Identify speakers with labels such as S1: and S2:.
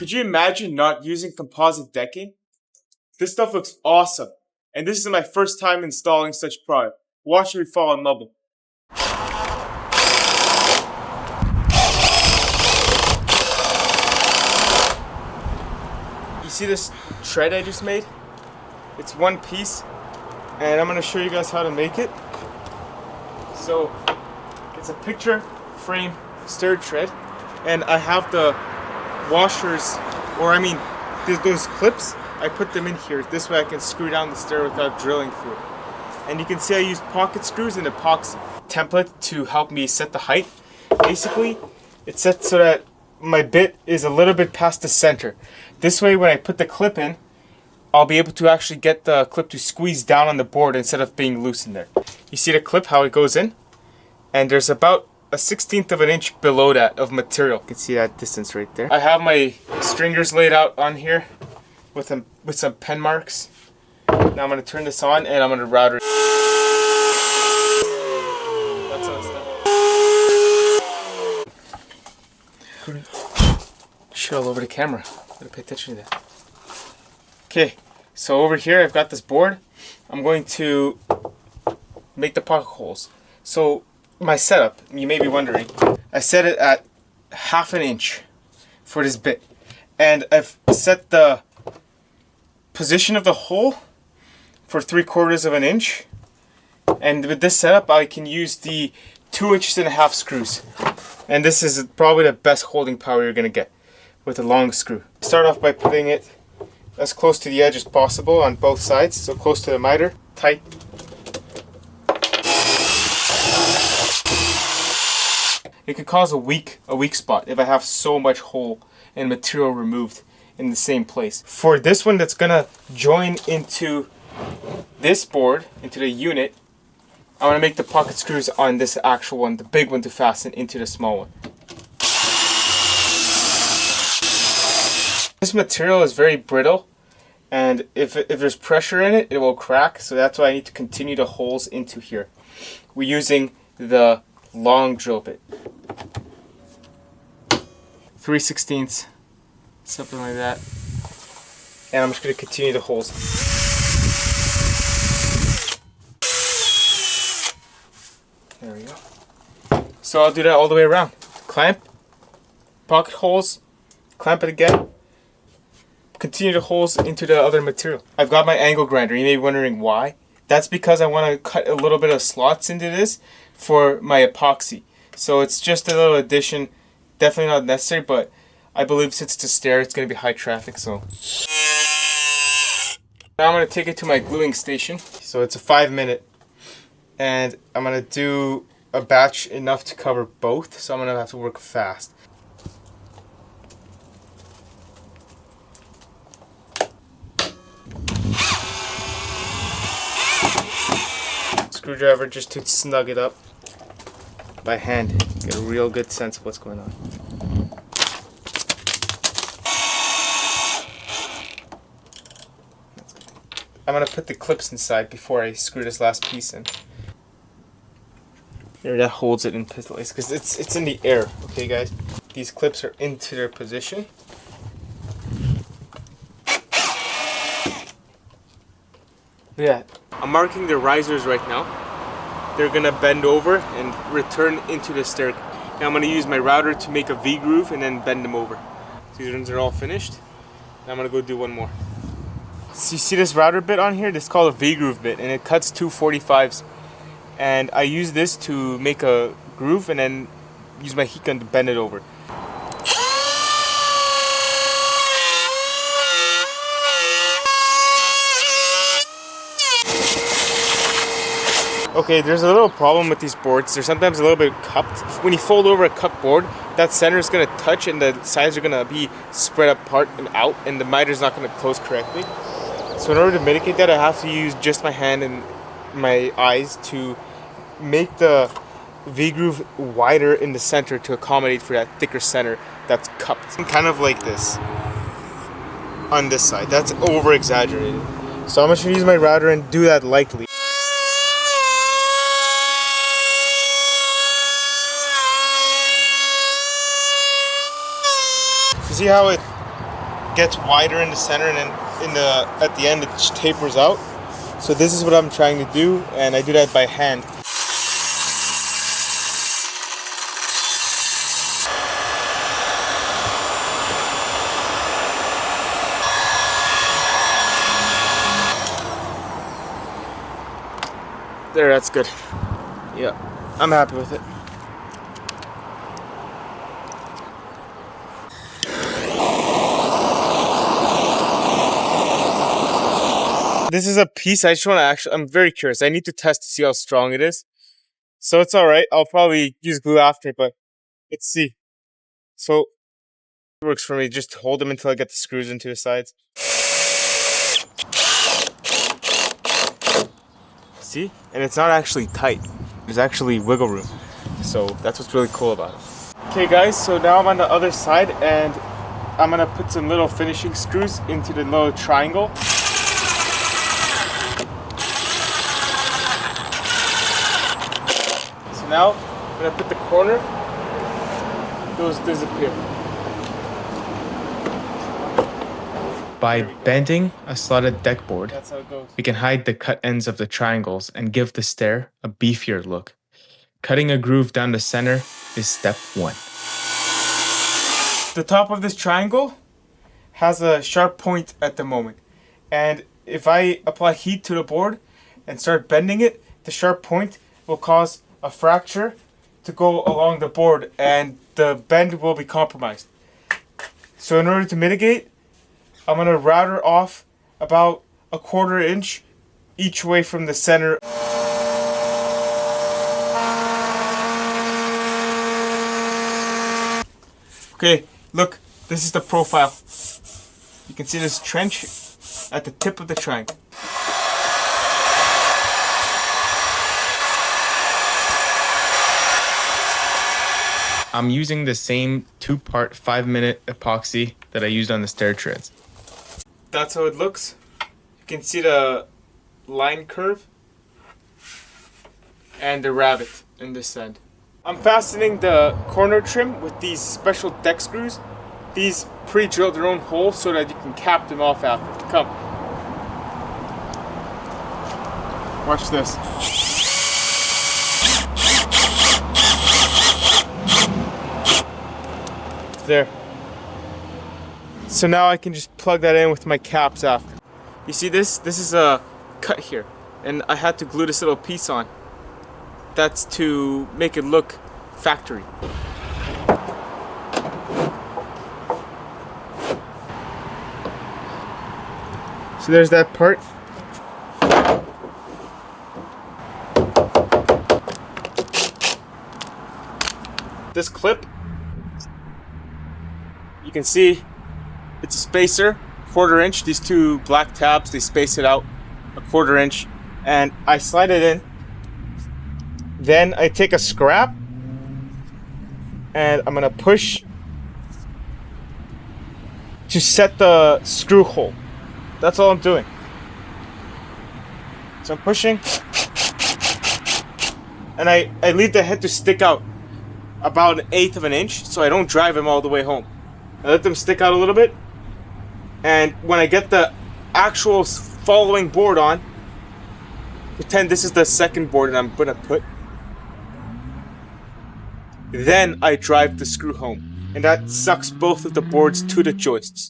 S1: Could you imagine not using composite decking? This stuff looks awesome, and this is my first time installing such product. Watch me fall in love with it. You see this tread I just made? It's one piece, and I'm gonna show you guys how to make it. So, it's a picture frame stair tread, and I have the washers, those clips, I put them in here. This way I can screw down the stair without drilling through it. And you can see I used pocket screws and epoxy template to help me set the height. Basically, it's set so that my bit is a little bit past the center. This way when I put the clip in, I'll be able to actually get the clip to squeeze down on the board instead of being loose in there. You see the clip, how it goes in? And there's about a 1/16 of an inch below that of material. You can see that distance right there. I have my stringers laid out on here with some pen marks. Now I'm going to turn this on and I'm going to router it. That's how it's done. Shit all over the camera. Gotta pay attention to that. Okay, so over here I've got this board. I'm going to make the pocket holes. So my setup, you may be wondering, I set it at 1/2 inch for this bit, and I've set the position of the hole for 3/4 of an inch, and with this setup I can use the 2.5 inch screws, and this is probably the best holding power you're gonna get with a long screw. Start off by putting it as close to the edge as possible on both sides, so close to the miter, tight. It could cause a weak spot if I have so much hole and material removed in the same place. For this one that's gonna join into this board, into the unit, I wanna make the pocket screws on this actual one, the big one, to fasten into the small one. This material is very brittle, and if there's pressure in it, it will crack, so that's why I need to continue the holes into here. We're using the long drill bit. 3/16, something like that. And I'm just going to continue the holes. There we go. So I'll do that all the way around. Clamp, pocket holes, clamp it again, continue the holes into the other material. I've got my angle grinder. You may be wondering why. That's because I want to cut a little bit of slots into this for my epoxy. So it's just a little addition, definitely not necessary, but I believe since it's a stair, it's going to be high traffic, so. Now I'm going to take it to my gluing station. So it's a 5-minute, and I'm going to do a batch enough to cover both, so I'm going to have to work fast. Screwdriver just to snug it up by hand. Get a real good sense of what's going on. I'm gonna put the clips inside before I screw this last piece in. There, that holds it in place because it's in the air. Okay, guys, these clips are into their position. Yeah, I'm marking the risers right now. They're gonna bend over and return into the stair. Now I'm gonna use my router to make a V groove and then bend them over. These ones are all finished. Now I'm gonna go do one more. So you see this router bit on here? This is called a V groove bit, and it cuts 245s. And I use this to make a groove and then use my heat gun to bend it over. Okay, there's a little problem with these boards. They're sometimes a little bit cupped. When you fold over a cupped board, that center is going to touch and the sides are going to be spread apart and out, and the miter is not going to close correctly. So in order to mitigate that, I have to use just my hand and my eyes to make the V-groove wider in the center to accommodate for that thicker center that's cupped. Kind of like this on this side. That's over-exaggerated. So I'm just going to use my router and do that lightly. You see how it gets wider in the center, and then at the end it tapers out. So this is what I'm trying to do, and I do that by hand. There, that's good. Yeah, I'm happy with it. This is a piece I just want to I'm very curious. I need to test to see how strong it is. So it's alright. I'll probably use glue after, but let's see. So it works for me. Just hold them until I get the screws into the sides. See? And it's not actually tight. There's actually wiggle room. So that's what's really cool about it. Okay guys, so now I'm on the other side and I'm gonna put some little finishing screws into the little triangle. So now I'm gonna put the corner, those disappear.
S2: By bending a slotted deck board,
S1: That's how it goes.
S2: we can hide the cut ends of the triangles and give the stair a beefier look. Cutting a groove down the center is step 1.
S1: The top of this triangle has a sharp point at the moment. And if I apply heat to the board and start bending it, the sharp point will cause a fracture to go along the board and the bend will be compromised. So in order to mitigate, I'm going to router off about a 1/4 inch each way from the center. Okay, look, this is the profile. You can see this trench at the tip of the triangle.
S2: I'm using the same 2-part 5-minute epoxy that I used on the stair treads.
S1: That's how it looks. You can see the line curve and the rabbet in this end. I'm fastening the corner trim with these special deck screws. These pre-drill their own holes so that you can cap them off after. Come. Watch this. There. So now I can just plug that in with my caps after. You see this? This is a cut here. And I had to glue this little piece on. That's to make it look factory. So there's that part. This clip, you can see it's a spacer, 1/4 inch. These two black tabs, they space it out a 1/4 inch. And I slide it in. Then I take a scrap and I'm gonna push to set the screw hole. That's all I'm doing. So I'm pushing and I leave the head to stick out about 1/8 of an inch so I don't drive them all the way home. I let them stick out a little bit, and when I get the actual following board on, pretend this is the second board that I'm gonna put, then I drive the screw home, and that sucks both of the boards to the joists.